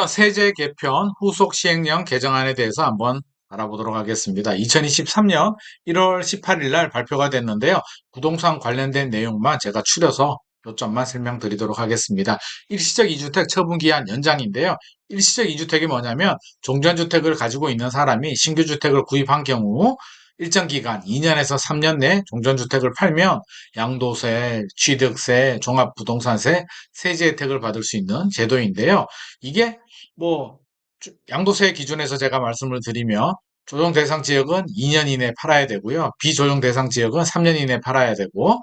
오늘은 세제 개편 후속 시행령 개정안에 대해서 한번 알아보도록 하겠습니다. 2023년 1월 18일 날 발표가 됐는데요. 부동산 관련된 내용만 제가 추려서 요점만 설명드리도록 하겠습니다. 일시적 2주택 처분기한 연장인데요. 일시적 2주택이 뭐냐면 종전주택을 가지고 있는 사람이 신규 주택을 구입한 경우 일정 기간 2년에서 3년 내 종전주택을 팔면 양도세, 취득세, 종합부동산세, 세제 혜택을 받을 수 있는 제도인데요. 이게 뭐 양도세 기준에서 제가 말씀을 드리면 조정 대상 지역은 2년 이내 팔아야 되고요. 비조정 대상 지역은 3년 이내 팔아야 되고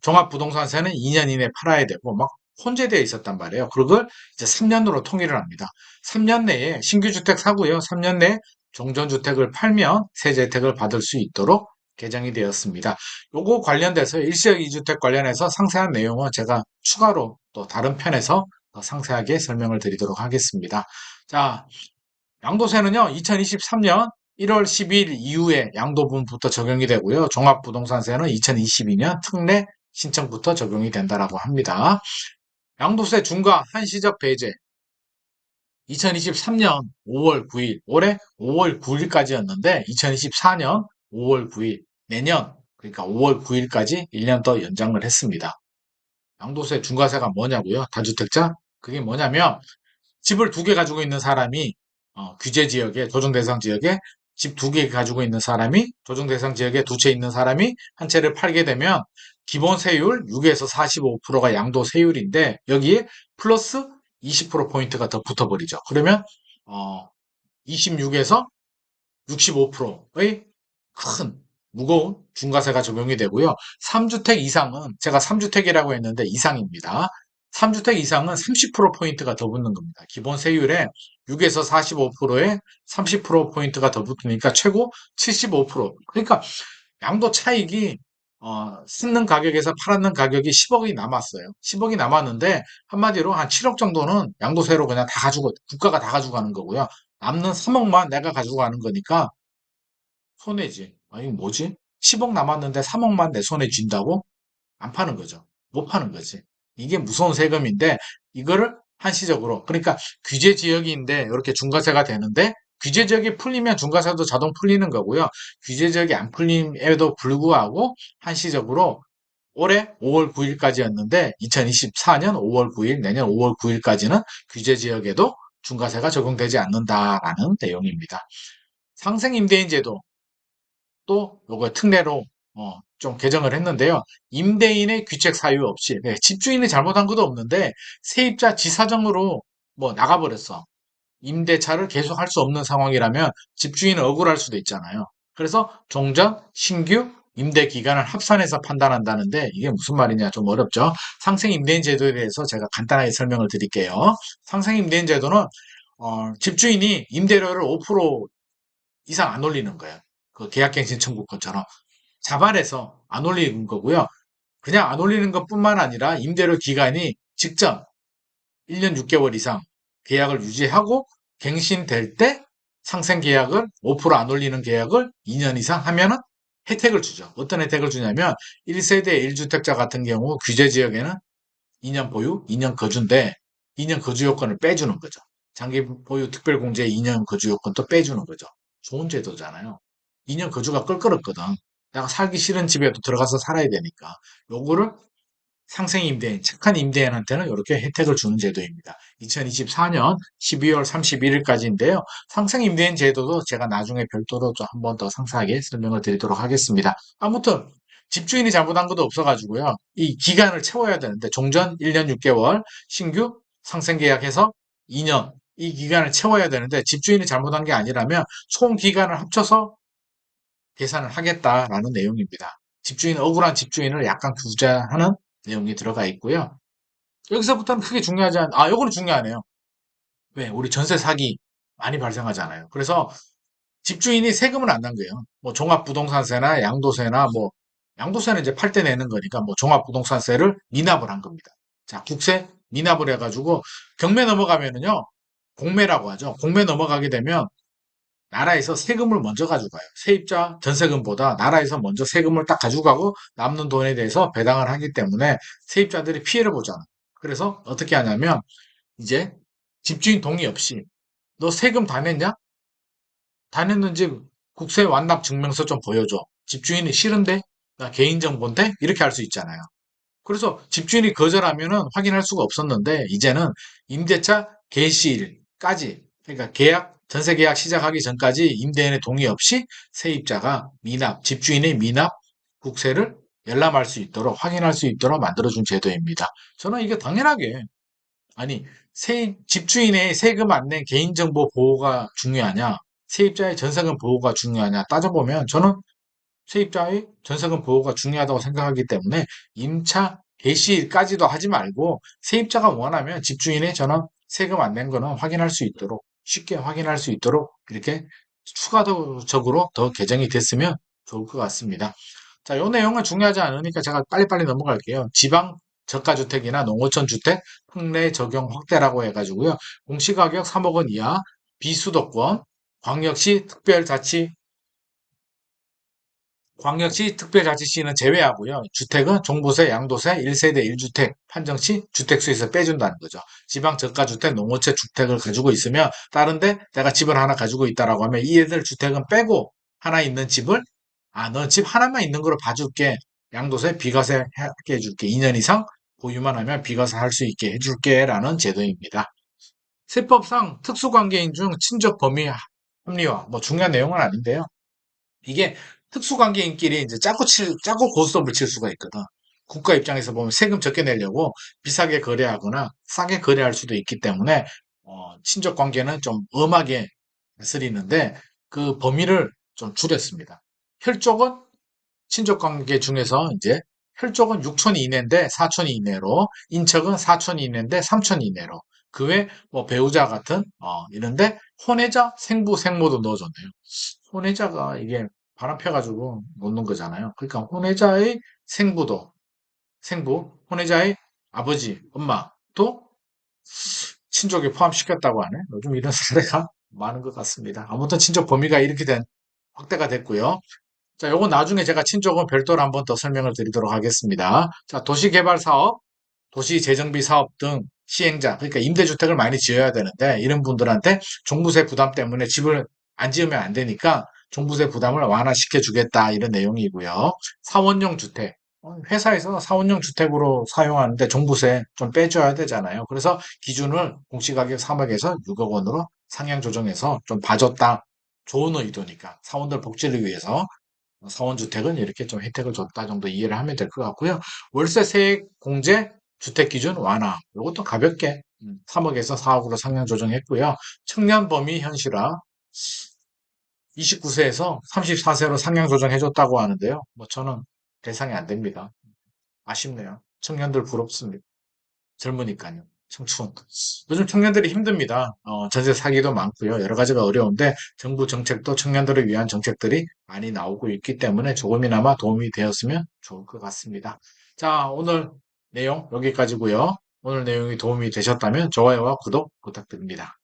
종합부동산세는 2년 이내 팔아야 되고 막 혼재되어 있었단 말이에요. 그걸 이제 3년으로 통일을 합니다. 3년 내에 신규 주택 사고요. 3년 내에 종전주택을 팔면 세제 혜택을 받을 수 있도록 개정이 되었습니다. 요거 관련돼서 일시적 2주택 관련해서 상세한 내용은 제가 추가로 또 다른 편에서 더 상세하게 설명을 드리도록 하겠습니다. 자, 양도세는요, 2023년 1월 12일 이후에 양도분부터 적용이 되고요. 종합부동산세는 2022년 특례 신청부터 적용이 된다라고 합니다. 양도세 중과 한시적 배제 2023년 5월 9일, 올해 5월 9일까지였는데 2024년 5월 9일, 내년 그러니까 5월 9일까지 1년 더 연장을 했습니다. 양도세 중과세가 뭐냐고요? 다주택자? 그게 뭐냐면 집을 두 개 가지고 있는 사람이 규제 지역에 조정 대상 지역에 집 두 개 가지고 있는 사람이 조정 대상 지역에 두 채 있는 사람이 한 채를 팔게 되면 기본 세율 6에서 45%가 양도세율인데 여기에 플러스 20% 포인트가 더 붙어버리죠. 그러면 26에서 65%의 큰 무거운 중과세가 적용이 되고요. 3주택 이상은 제가 3주택이라고 했는데 이상입니다. 3주택 이상은 30%포인트가 더 붙는 겁니다. 기본 세율에 6에서 45%에 30%포인트가 더 붙으니까 최고 75%. 그러니까 양도 차익이 샀는 가격에서 팔았는 가격이 10억이 남았어요. 10억이 남았는데 한마디로 한 7억 정도는 양도세로 그냥 다 가지고 국가가 다 가지고 가는 거고요. 남는 3억만 내가 가지고 가는 거니까 손해지. 아니 뭐지? 10억 남았는데 3억만 내 손에 쥔다고? 안 파는 거죠. 못 파는 거지. 이게 무서운 세금인데 이거를 한시적으로 그러니까 규제 지역인데 이렇게 중과세가 되는데 규제 지역이 풀리면 중과세도 자동 풀리는 거고요. 규제 지역이 안 풀림에도 불구하고 한시적으로 올해 5월 9일까지였는데 2024년 5월 9일 내년 5월 9일까지는 규제 지역에도 중과세가 적용되지 않는다라는 내용입니다. 상생임대인 제도 또 요거 특례로 좀 개정을 했는데요. 임대인의 귀책 사유 없이 집주인이 잘못한 것도 없는데 세입자 지사정으로 뭐 나가버렸어. 임대차를 계속 할 수 없는 상황이라면 집주인은 억울할 수도 있잖아요. 그래서 종전, 신규, 임대 기간을 합산해서 판단한다는데 이게 무슨 말이냐 좀 어렵죠. 상생임대인 제도에 대해서 제가 간단하게 설명을 드릴게요. 상생임대인 제도는 집주인이 임대료를 5% 이상 안 올리는 거예요. 그 계약갱신 청구권처럼 자발해서 안 올리는 거고요. 그냥 안 올리는 것뿐만 아니라 임대료 기간이 직전 1년 6개월 이상 계약을 유지하고 갱신될 때 상생 계약을 5%안 올리는 계약을 2년 이상 하면은 혜택을 주죠. 어떤 혜택을 주냐면 1세대 1주택자 같은 경우 규제 지역에는 2년 보유, 2년 거주인데 2년 거주 요건을 빼주는 거죠. 장기 보유 특별공제 2년 거주 요건도 빼주는 거죠. 좋은 제도잖아요. 2년 거주가 껄끄럽거든. 내가 살기 싫은 집에도 들어가서 살아야 되니까. 요거를 상생 임대인, 착한 임대인한테는 이렇게 혜택을 주는 제도입니다. 2024년 12월 31일까지인데요. 상생 임대인 제도도 제가 나중에 별도로 좀 한 번 더 상세하게 설명을 드리도록 하겠습니다. 아무튼 집주인이 잘못한 것도 없어가지고요. 이 기간을 채워야 되는데 종전 1년 6개월, 신규 상생 계약해서 2년 이 기간을 채워야 되는데 집주인이 잘못한 게 아니라면 총 기간을 합쳐서 계산을 하겠다라는 내용입니다. 집주인, 억울한 집주인을 약간 구제하는 내용이 들어가 있고요. 여기서부터는 크게 중요하지 요거는 중요하네요. 왜? 우리 전세 사기 많이 발생하잖아요. 그래서 집주인이 세금을 안 난 거예요. 뭐 종합부동산세나 양도세나 뭐 양도세는 이제 팔 때 내는 거니까 뭐 종합부동산세를 미납을 한 겁니다. 자, 국세 미납을 해가지고 경매 넘어가면은요, 공매라고 하죠. 공매 넘어가게 되면 나라에서 세금을 먼저 가져가요. 세입자 전세금보다 나라에서 먼저 세금을 딱 가져가고 남는 돈에 대해서 배당을 하기 때문에 세입자들이 피해를 보잖아요. 그래서 어떻게 하냐면 이제 집주인 동의 없이 너 세금 다 냈냐? 다 냈는지 국세 완납 증명서 좀 보여줘. 집주인이 싫은데? 나 개인정보인데? 이렇게 할 수 있잖아요. 그래서 집주인이 거절하면은 확인할 수가 없었는데 이제는 임대차 개시일까지 그러니까 전세 계약 시작하기 전까지 임대인의 동의 없이 세입자가 집주인의 미납 국세를 열람할 수 있도록 확인할 수 있도록 만들어준 제도입니다. 저는 이게 당연하게 아니 집주인의 세금 안 낸 개인정보 보호가 중요하냐 세입자의 전세금 보호가 중요하냐 따져보면 저는 세입자의 전세금 보호가 중요하다고 생각하기 때문에 임차 개시일까지도 하지 말고 세입자가 원하면 집주인의 저는 세금 안 낸 거는 확인할 수 있도록 쉽게 확인할 수 있도록 이렇게 추가적으로 더 개정이 됐으면 좋을 것 같습니다. 자, 이 내용은 중요하지 않으니까 제가 빨리빨리 넘어갈게요. 지방 저가주택이나 농어촌 주택 특례 적용 확대라고 해가지고요. 공시가격 3억 원 이하 비수도권 광역시 특별자치시는 제외하고요. 주택은 종부세, 양도세, 1세대 1주택 판정 시 주택수에서 빼준다는 거죠. 지방 저가주택, 농어촌 주택을 가지고 있으면 다른데 내가 집을 하나 가지고 있다라고 하면 이 애들 주택은 빼고 하나 있는 집을 너 집 하나만 있는 거로 봐줄게. 양도세, 비과세 하게 해줄게. 2년 이상 보유만 하면 비과세 할 수 있게 해줄게 라는 제도입니다. 세법상 특수관계인 중 친족 범위 합리화 뭐 중요한 내용은 아닌데요. 이게 특수관계인끼리 이제 짜고 고스톱을 칠 수가 있거든. 국가 입장에서 보면 세금 적게 내려고 비싸게 거래하거나 싸게 거래할 수도 있기 때문에 친족 관계는 좀 엄하게 다스리는데 그 범위를 좀 줄였습니다. 혈족은 친족 관계 중에서 이제 혈족은 6촌 이내인데 4촌 이내로, 인척은 4촌 이내인데 3촌 이내로. 그 외 뭐 배우자 같은 이런데 혼외자, 생부, 생모도 넣어줬네요. 혼외자가 이게 바람 펴가지고 놓는 거잖아요. 그러니까 혼외자의 혼외자의 아버지, 엄마도 친족에 포함시켰다고 하네. 요즘 이런 사례가 많은 것 같습니다. 아무튼 친족 범위가 이렇게 확대가 됐고요. 자, 요건 나중에 제가 친족은 별도로 한번 더 설명을 드리도록 하겠습니다. 자, 도시개발 사업, 도시재정비 사업 등 시행자, 그러니까 임대주택을 많이 지어야 되는데 이런 분들한테 종부세 부담 때문에 집을 안 지으면 안 되니까 종부세 부담을 완화시켜 주겠다 이런 내용이고요. 사원용 주택, 회사에서 사원용 주택으로 사용하는데 종부세 좀 빼줘야 되잖아요. 그래서 기준을 공시가격 3억에서 6억 원으로 상향 조정해서 좀 봐줬다. 좋은 의도니까 사원들 복지를 위해서 사원주택은 이렇게 좀 혜택을 줬다 정도 이해를 하면 될 것 같고요. 월세 세액 공제 주택 기준 완화. 이것도 가볍게 3억에서 4억으로 상향 조정했고요. 청년 범위 현실화 29세에서 34세로 상향 조정해줬다고 하는데요. 뭐 저는 대상이 안 됩니다. 아쉽네요. 청년들 부럽습니다. 젊으니까요. 청춘. 요즘 청년들이 힘듭니다. 전세 사기도 많고요. 여러 가지가 어려운데 정부 정책도 청년들을 위한 정책들이 많이 나오고 있기 때문에 조금이나마 도움이 되었으면 좋을 것 같습니다. 자, 오늘 내용 여기까지고요. 오늘 내용이 도움이 되셨다면 좋아요와 구독 부탁드립니다.